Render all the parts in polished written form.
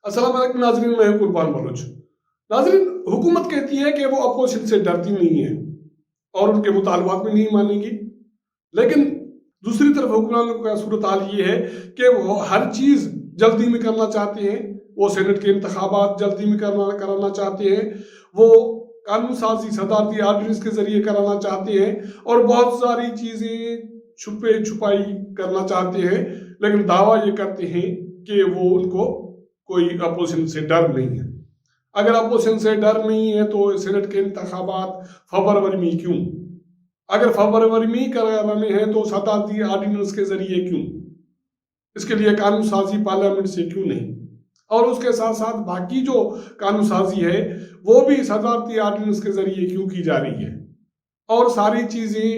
अस्सलाम वालेकुम नाज़रीन, मैं हूं कुर्बान बलोच। नाज़रीन, हुकूमत कहती है कि वो अपोजिशन से डरती नहीं है और उनके मुतालबात में नहीं मानेगी, लेकिन दूसरी तरफ हुक्मरानों का सूरत हाल ये है कि वो हर चीज़ जल्दी में करना चाहते हैं। वो सेनेट के इंतखाबात जल्दी में कराना चाहते हैं, वो कानून साजी सदारती आर्डिनेंस के जरिए कराना चाहते हैं और बहुत सारी चीज़ें छुपे छुपाई करना चाहते हैं, लेकिन दावा ये करते हैं कि वो उनको कोई अपोजिशन से डर नहीं है। अगर अपोजिशन से डर नहीं है तो सेनेट के इंतखाबात फरवरी में क्यों? अगर फरवरी में कराने हैं तो सदारती आर्डिनेंस के जरिए क्यों? इसके लिए कानून साजी पार्लियामेंट से क्यों नहीं? और उसके साथ साथ बाकी जो कानून साजी है वो भी सदारती आर्डिनेंस के जरिए क्यों की जा रही है? और सारी चीजें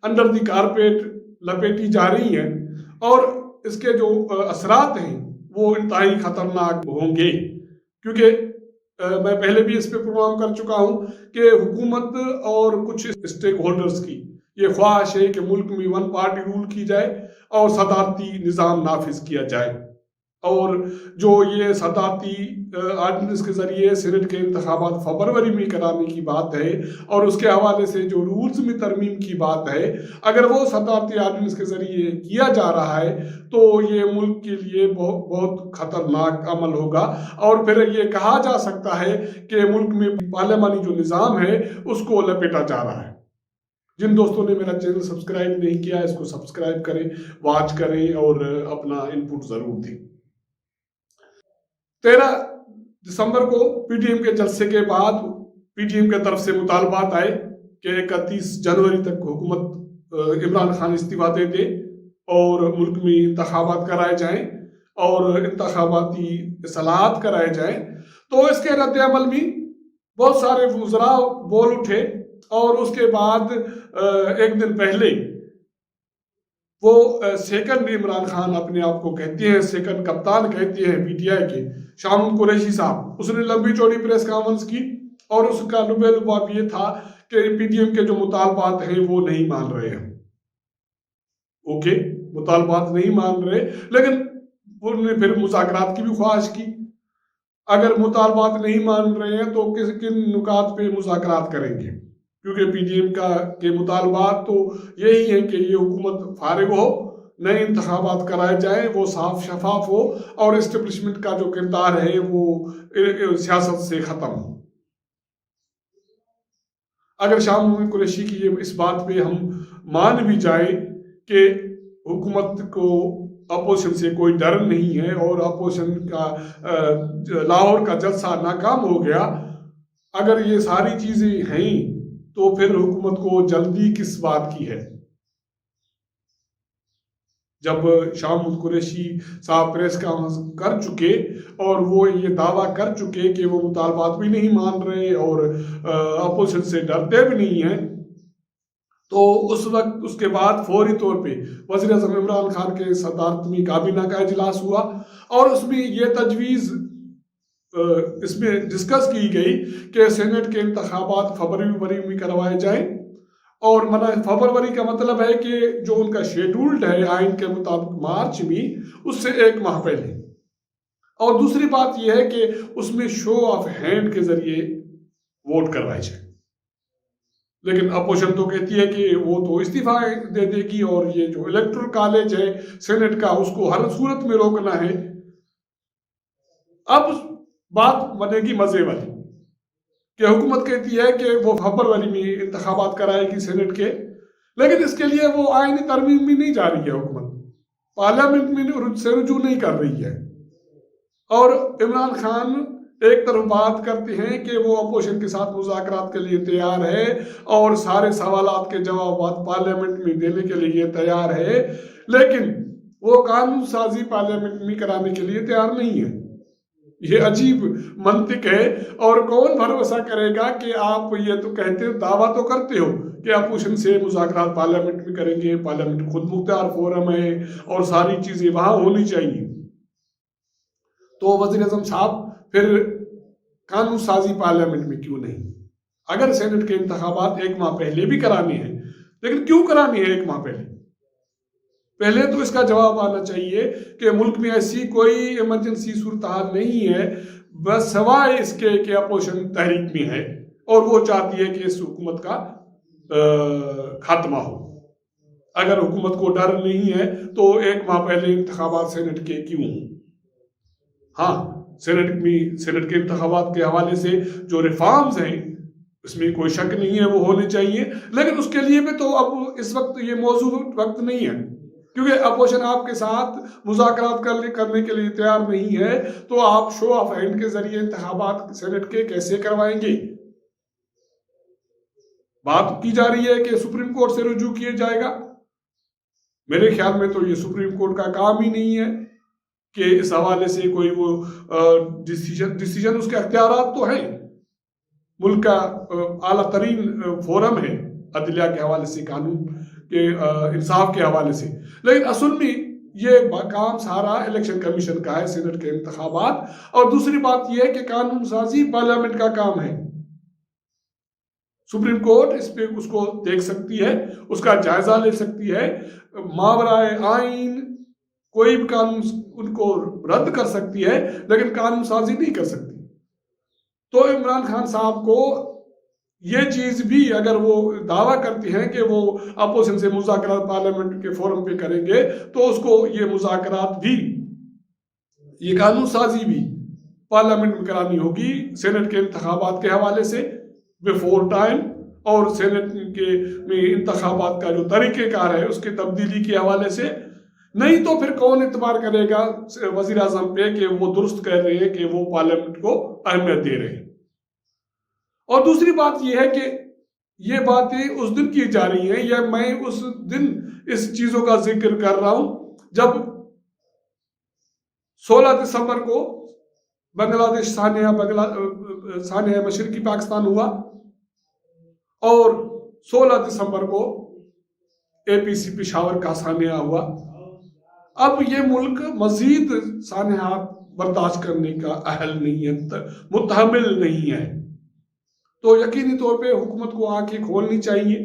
अंडर द कारपेट लपेटी जा रही हैं और इसके जो असरात हैं वो इंतहाई खतरनाक होंगे, क्योंकि मैं पहले भी इस पे प्रोग्राम कर चुका हूं कि हुकूमत और कुछ स्टेक होल्डर्स की ये ख्वाहिश है कि मुल्क में वन पार्टी रूल की जाए और सदारती निज़ाम नाफिज किया जाए। और जो ये सदारती आर्डिनेंस के जरिए सेनेट के इंतखाबात फरवरी में कराने की बात है और उसके हवाले से जो रूल्स में तरमीम की बात है, अगर वो सदारती आर्डिनेंस के जरिए किया जा रहा है तो ये मुल्क के लिए बहुत बहुत खतरनाक अमल होगा। और फिर ये कहा जा सकता है कि मुल्क में पार्लियामानी जो निज़ाम है उसको लपेटा जा रहा है। जिन दोस्तों ने मेरा चैनल सब्सक्राइब नहीं किया, इसको सब्सक्राइब करें, वॉच करें और अपना इनपुट जरूर दें। 13 दिसंबर को पीटीएम के जलसे के बाद पीटीएम की तरफ से मुतालबात आए कि 31 जनवरी तक हुकूमत इमरान खान इस्तीफा दे दे और मुल्क में इंतखाबात कराए जाएं और इंतखाबाती इस्लाहात कराए जाएं। तो इसके रद्द अमल में बहुत सारे वज़रा बोल उठे और उसके बाद एक दिन पहले वो सेकंड इमरान खान अपने आप को कहते हैं, सेकंड कप्तान कहते हैं पीटीआई के, शामुल कुरैशी साहब, उसने लंबी चौड़ी प्रेस कॉन्फ्रेंस की और उसका लुबाब ये था कि पीटीएम के जो मुतालबात हैं वो नहीं मान रहे हैं। ओके, मुतालबात नहीं मान रहे, लेकिन उन्होंने फिर मुज़ाकरात की भी ख्वाहिश की। अगर मुतालबात नहीं मान रहे हैं तो किन नुकात पे मुज़ाकरात करेंगे? क्योंकि पीटीएम के मुतालबात तो यही है कि ये हुकूमत फारिग हो, नए इंतखाबात कराए जाए, वो साफ शफाफ हो और एस्टेब्लिशमेंट का जो किरदार है वो सियासत से ख़त्म हो। अगर शामुल कुरैशी की इस बात पे हम मान भी जाए कि हुकूमत को अपोजिशन से कोई डर नहीं है और अपोजिशन का लाहौर का जलसा नाकाम हो गया, अगर ये सारी चीज़ें हैं तो फिर हुकूमत को जल्दी किस बात की है? जब शामुल कुरैशी साहब प्रेस कॉन्फ्रेंस कर चुके और वो ये दावा कर चुके कि वो मुतालबात भी नहीं मान रहे और अपोजिशन से डरते भी नहीं हैं, तो उस वक्त उसके बाद फौरी तौर पे वज़ीर आज़म इमरान खान के सदारत में काबीना का इजलास हुआ और उसमें ये तजवीज़ इसमें डिस्कस की गई कि सेनेट के इंतखाबात फरवरी में करवाए जाएं। और फरवरी का मतलब है कि जो उनका शेड्यूल्ड है आइन के मुताबिक मार्च में, उससे 1 माह पहले। और दूसरी बात यह है कि उसमें शो ऑफ हैंड के जरिए वोट करवाए जाए। लेकिन अपोजिशन तो कहती है कि वो तो इस्तीफा दे देगी और ये जो इलेक्टोरल कॉलेज है सेनेट का उसको हर सूरत में रोकना है। अब बात बनेगी मजे वाली कि हुकूमत कहती है कि वो फरवरी में इंतखाबात कराएगी सेनेट के, लेकिन इसके लिए वो आईनी तरमीम में नहीं जा रही है, हुकूमत पार्लियामेंट में से रुजू नहीं कर रही है। और इमरान खान एक तरफ बात करते हैं कि वो अपोजिशन के साथ मुज़ाकरात के लिए तैयार है और सारे सवालात के जवाब पार्लियामेंट में देने के लिए तैयार है, लेकिन वो कानून साजी पार्लियामेंट में कराने के लिए तैयार नहीं है। ये अजीब मंतिक है और कौन भरोसा करेगा कि आप ये तो कहते हो, दावा तो करते हो कि अपोजिशन से मुज़ाकरात पार्लियामेंट में करेंगे, पार्लियामेंट खुद मुख्तार फोरम है और सारी चीज़ें वहाँ होनी चाहिए। तो वज़ीर आज़म साहब फिर कानून साजी पार्लियामेंट में क्यों नहीं? अगर सेनेट के इंतखाबात 1 माह पहले भी कराने हैं, लेकिन क्यों कराने हैं 1 माह पहले? پہلے تو اس کا جواب آنا چاہیے کہ ملک میں ایسی کوئی ایمرجنسی صورتحال نہیں ہے بس سوائے اس کے کہ اپوزیشن تحریک میں ہے اور وہ چاہتی ہے کہ اس حکومت کا خاتمہ ہو۔ اگر حکومت کو ڈر نہیں ہے تو ایک ماہ پہلے انتخابات سینٹ کے کیوں ہوں؟ ہاں، سینٹ کے انتخابات کے حوالے سے جو ریفارمز ہیں اس میں کوئی شک نہیں ہے، وہ ہونے چاہیے، لیکن اس کے لیے بھی تو اب اس وقت یہ موضوع وقت نہیں ہے، کیونکہ اپوزیشن آپ کے ساتھ مذاکرات کرنے کے لیے تیار نہیں ہے، تو آپ شو آف ہینڈ کے ذریعے انتخابات سینٹ کے کیسے کروائیں گے؟ بات کی جا رہی ہے کہ سپریم کورٹ سے رجوع کیا جائے گا۔ میرے خیال میں تو یہ سپریم کورٹ کا کام ہی نہیں ہے کہ اس حوالے سے کوئی وہ ڈیسیجن اس کے اختیارات تو ہیں، ملک کا اعلیٰ ترین فورم ہے عدلیہ کے حوالے سے، قانون کے انصاف کے حوالے سے، لیکن اصل میں یہ کام سارا الیکشن کمیشن کا ہے، سینٹ کے انتخابات۔ اور دوسری بات یہ ہے کہ قانون سازی پارلیمنٹ کا کام ہے، سپریم کورٹ اس پہ اس کو دیکھ سکتی ہے، اس کا جائزہ لے سکتی ہے، ماورائے آئین کوئی بھی قانون ان کو رد کر سکتی ہے لیکن قانون سازی نہیں کر سکتی۔ تو عمران خان صاحب کو یہ چیز بھی اگر وہ دعویٰ کرتی ہیں کہ وہ اپوزیشن سے مذاکرات پارلیمنٹ کے فورم پہ کریں گے، تو اس کو یہ مذاکرات بھی، یہ قانون سازی بھی پارلیمنٹ میں کرانی ہوگی سینٹ کے انتخابات کے حوالے سے بیفور ٹائم، اور سینٹ کے میں انتخابات کا جو طریقہ کار ہے اس کی تبدیلی کے حوالے سے۔ نہیں تو پھر کون اعتبار کرے گا وزیر اعظم پہ کہ وہ درست کہہ رہے ہیں کہ وہ پارلیمنٹ کو اہمیت دے رہے ہیں؟ اور دوسری بات یہ ہے کہ یہ باتیں اس دن کی جا رہی ہیں، یا میں اس دن اس چیزوں کا ذکر کر رہا ہوں جب 16 دسمبر کو بنگلہ دیش سانحہ مشرقی پاکستان ہوا، اور 16 دسمبر کو اے پی سی پشاور کا سانحہ ہوا۔ اب یہ ملک مزید سانحات برداشت کرنے کا اہل نہیں ہے، متحمل نہیں ہے، تو یقینی طور پہ حکومت کو آنکھیں کھولنی چاہیے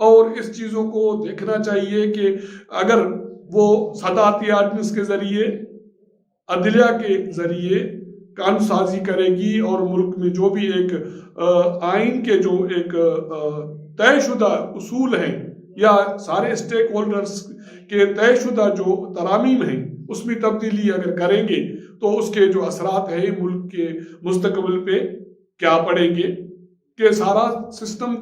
اور اس چیزوں کو دیکھنا چاہیے کہ اگر وہ صدارتی آرڈیننس کے ذریعے، عدلیہ کے ذریعے قانون سازی کرے گی اور ملک میں جو بھی ایک آئین کے جو ایک طے شدہ اصول ہیں یا سارے اسٹیک ہولڈرز کے طے شدہ جو ترامیم ہیں اس میں تبدیلی اگر کریں گے تو اس کے جو اثرات ہیں ملک کے مستقبل پہ کیا پڑیں گے، کہ سارا سسٹم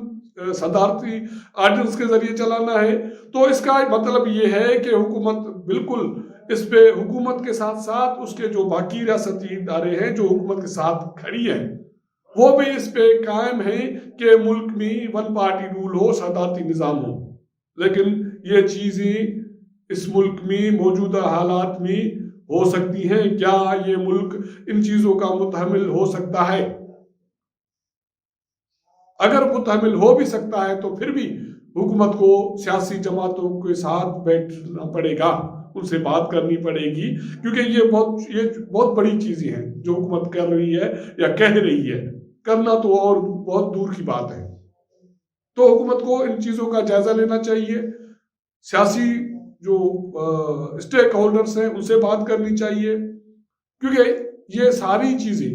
صدارتی آرڈیننس کے ذریعے چلانا ہے، تو اس کا مطلب یہ ہے کہ حکومت بالکل اس پہ، حکومت کے ساتھ ساتھ اس کے جو باقی ریاستی ادارے ہیں جو حکومت کے ساتھ کھڑی ہیں وہ بھی اس پہ قائم ہیں کہ ملک میں ون پارٹی رول ہو، صدارتی نظام ہو۔ لیکن یہ چیزیں اس ملک میں موجودہ حالات میں ہو سکتی ہیں؟ کیا یہ ملک ان چیزوں کا متحمل ہو سکتا ہے؟ اگر متحمل ہو بھی سکتا ہے تو پھر بھی حکومت کو سیاسی جماعتوں کے ساتھ بیٹھنا پڑے گا، ان سے بات کرنی پڑے گی، کیونکہ یہ بہت بڑی چیزیں ہیں جو حکومت کر رہی ہے یا کہہ رہی ہے، کرنا تو اور بہت دور کی بات ہے۔ تو حکومت کو ان چیزوں کا جائزہ لینا چاہیے، سیاسی جو اسٹیک ہولڈرز ہیں ان سے بات کرنی چاہیے، کیونکہ یہ ساری چیزیں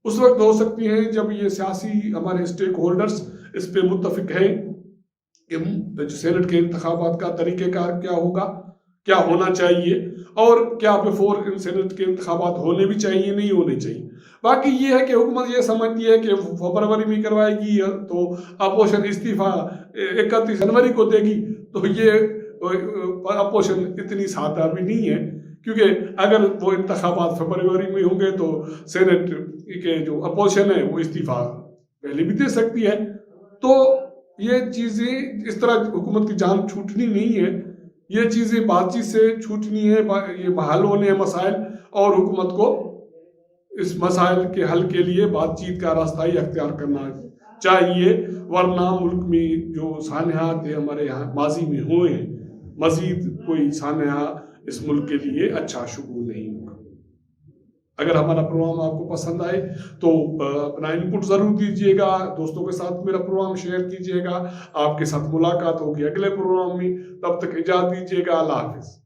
اس وقت ہو سکتی ہیں جب یہ سیاسی ہمارے اسٹیک ہولڈرز اس پہ متفق ہیں کہ سینٹ کے انتخابات کا طریقہ کار کیا ہوگا، کیا ہونا چاہیے، اور کیا بیفور سینٹ کے انتخابات ہونے بھی چاہیے، نہیں ہونے چاہیے۔ باقی یہ ہے کہ حکومت یہ سمجھتی ہے کہ فروری میں کروائے گی تو اپوزیشن استعفیٰ 31 جنوری کو دے گی، تو یہ اپوزیشن اتنی سادہ بھی نہیں ہے، کیونکہ اگر وہ انتخابات فروری میں ہوں گے تو سینٹ کے جو اپوزیشن ہے وہ استعفیٰ پہلے بھی دے سکتی ہے۔ تو یہ چیزیں اس طرح حکومت کی جان چھوٹنی نہیں ہے، یہ چیزیں بات چیت سے چھوٹنی ہے، یہ حل ہونے ہیں مسائل، اور حکومت کو اس مسائل کے حل کے لیے بات چیت کا راستہ ہی اختیار کرنا چاہیے، ورنہ ملک میں جو سانحات ہمارے یہاں ماضی میں ہوئے ہیں، مزید کوئی سانحہ اس ملک کے لیے اچھا شگون نہیں ہوگا۔ اگر ہمارا پروگرام آپ کو پسند آئے تو اپنا انپٹ ضرور دیجیے گا، دوستوں کے ساتھ میرا پروگرام شیئر کیجیے گا. آپ کے ساتھ ملاقات ہوگی اگلے پروگرام میں، تب تک اجازت دیجیے گا. اللہ حافظ.